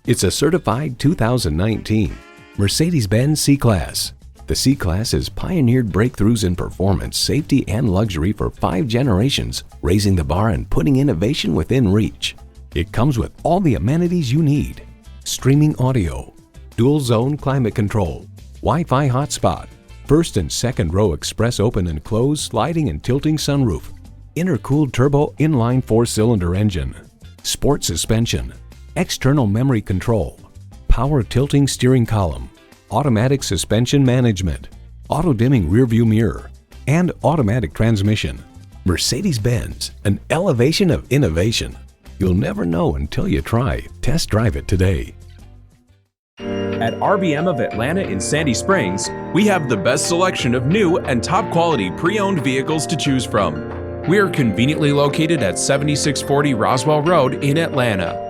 It's a certified 2019 Mercedes-Benz C-Class. The C-Class has pioneered breakthroughs in performance, safety, and luxury for 5 generations, raising the bar and putting innovation within reach. It comes with all the amenities you need: streaming audio, dual-zone climate control, Wi-Fi hotspot, first and second row express open and close, sliding and tilting sunroof, intercooled turbo inline 4-cylinder engine, sport suspension, external memory control, power tilting steering column, automatic suspension management, auto-dimming rearview mirror, and automatic transmission. Mercedes-Benz, an elevation of innovation. You'll never know until you try. Test drive it today. At RBM of Atlanta in Sandy Springs, we have the best selection of new and top quality pre-owned vehicles to choose from. We are conveniently located at 7640 Roswell Road in Atlanta.